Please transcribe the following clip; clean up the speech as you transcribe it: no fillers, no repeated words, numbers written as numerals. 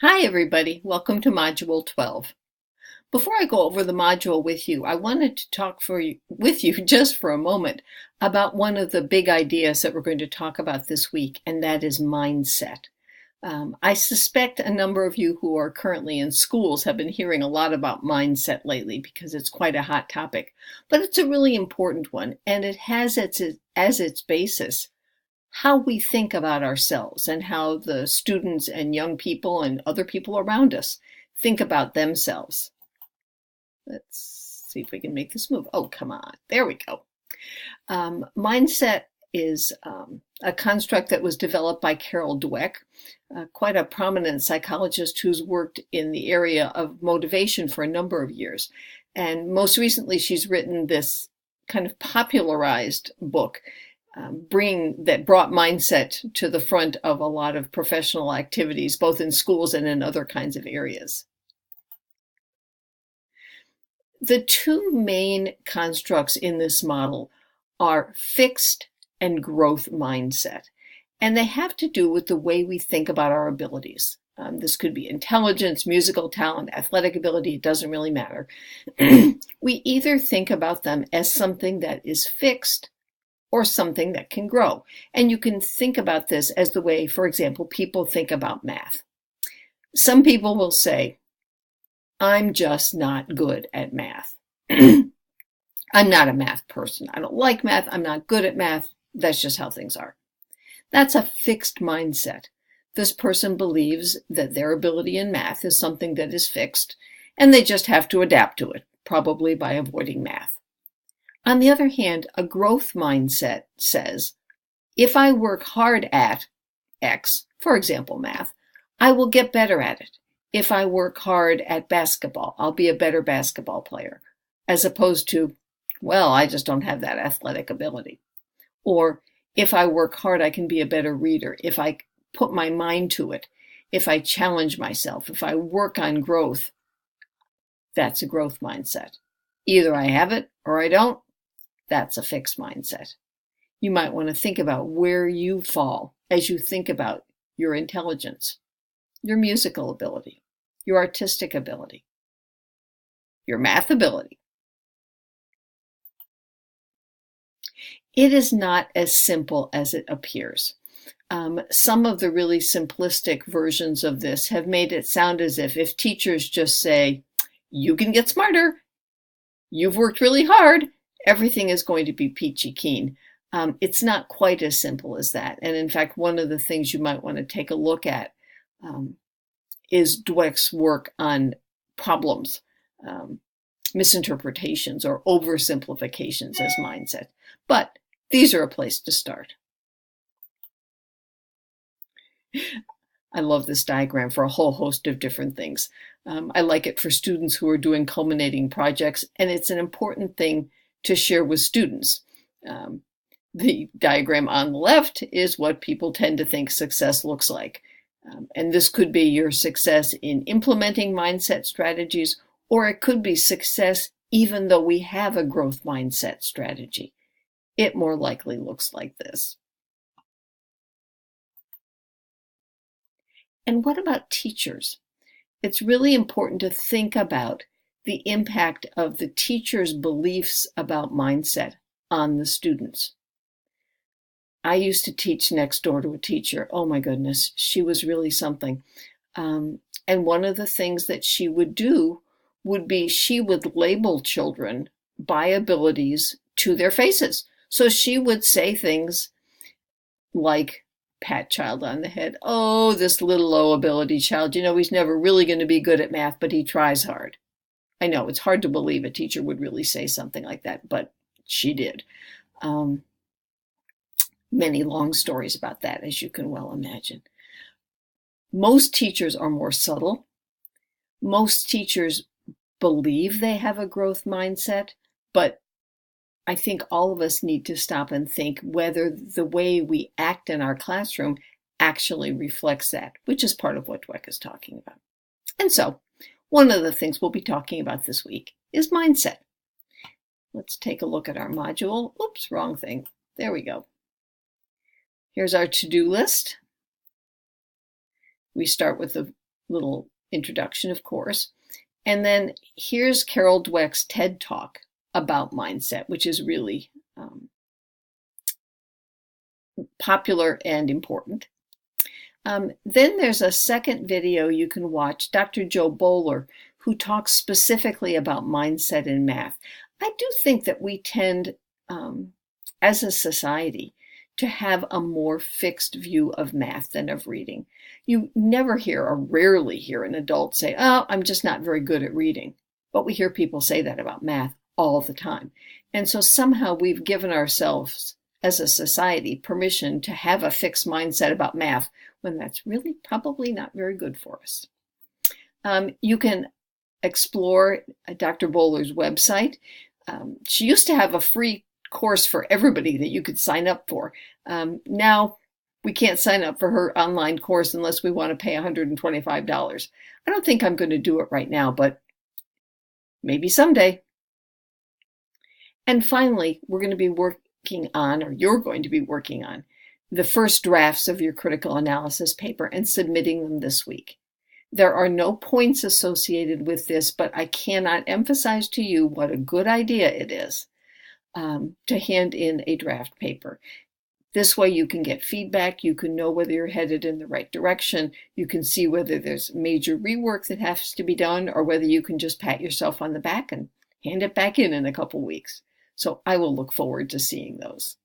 Hi everybody, welcome to Module 12. Before I go over the module with you, I wanted to talk with you just for a moment about one of the big ideas that we're going to talk about this week, and that is mindset. I suspect a number of you who are currently in schools have been hearing a lot about mindset lately because it's quite a hot topic, but it's a really important one, and it has as its basis how we think about ourselves and how the students and young people and other people around us think about themselves. Let's see if we can make this move. Oh, come on. There we go. Mindset is a construct that was developed by Carol Dweck, quite a prominent psychologist who's worked in the area of motivation for a number of years. And most recently, she's written this kind of popularized book that brought mindset to the front of a lot of professional activities, both in schools and in other kinds of areas. The two main constructs in this model are fixed and growth mindset, and they have to do with the way we think about our abilities. This could be intelligence, musical talent, athletic ability, it doesn't really matter. We either think about them as something that is fixed or something that can grow. And you can think about this as the way, for example, people think about math. Some people will say, I'm just not good at math. I'm not a math person. I don't like math. I'm not good at math. That's just how things are. That's a fixed mindset. This person believes that their ability in math is something that is fixed, and they just have to adapt to it, probably by avoiding math. On the other hand, a growth mindset says, if I work hard at X, for example, math, I will get better at it. If I work hard at basketball, I'll be a better basketball player, as opposed to, well, I just don't have that athletic ability. Or if I work hard, I can be a better reader. If I put my mind to it, if I challenge myself, if I work on growth, that's a growth mindset. Either I have it or I don't. That's a fixed mindset. You might want to think about where you fall as you think about your intelligence, your musical ability, your artistic ability, your math ability. It is not as simple as it appears. Some of the really simplistic versions of this have made it sound as if teachers just say, you can get smarter, you've worked really hard, everything is going to be peachy keen. It's not quite as simple as that. And in fact, one of the things you might want to take a look at is Dweck's work on problems, misinterpretations, or oversimplifications as mindset. But these are a place to start. I love this diagram for a whole host of different things. I like it for students who are doing culminating projects, and it's an important thing to share with students. The diagram on the left is what people tend to think success looks like. And this could be your success in implementing mindset strategies, or it could be success even though we have a growth mindset strategy. It more likely looks like this. And what about teachers? It's really important to think about the impact of the teacher's beliefs about mindset on the students. I used to teach next door to a teacher. Oh my goodness, she was really something. And one of the things that she would do would be she would label children by abilities to their faces. So she would say things like, pat child on the head, oh, this little low ability child, he's never really going to be good at math, but he tries hard. I know it's hard to believe a teacher would really say something like that, but she did. Many long stories about that, as you can well imagine. Most teachers are more subtle. Most teachers believe they have a growth mindset, but I think all of us need to stop and think whether the way we act in our classroom actually reflects that, which is part of what Dweck is talking about. And so, one of the things we'll be talking about this week is mindset. Let's take a look at our module. Oops, wrong thing. There we go. Here's our to-do list. We start with the little introduction, of course. And then here's Carol Dweck's TED Talk about mindset, which is really popular and important. Then there's a second video you can watch, Dr. Joe Bowler, who talks specifically about mindset in math. I do think that we tend, as a society, to have a more fixed view of math than of reading. You never hear or rarely hear an adult say, "Oh, I'm just not very good at reading." But we hear people say that about math all the time. And so somehow we've given ourselves, as a society, permission to have a fixed mindset about math when that's really probably not very good for us. You can explore Dr. Bowler's website. She used to have a free course for everybody that you could sign up for. Now we can't sign up for her online course unless we want to pay $125. I don't think I'm going to do it right now, but maybe someday. And finally, we're going to be working on, or you're going to be working on, the first drafts of your critical analysis paper and submitting them this week. There are no points associated with this, but I cannot emphasize to you what a good idea it is to hand in a draft paper. This way you can get feedback, you can know whether you're headed in the right direction, you can see whether there's major rework that has to be done, or whether you can just pat yourself on the back and hand it back in a couple weeks. So I will look forward to seeing those.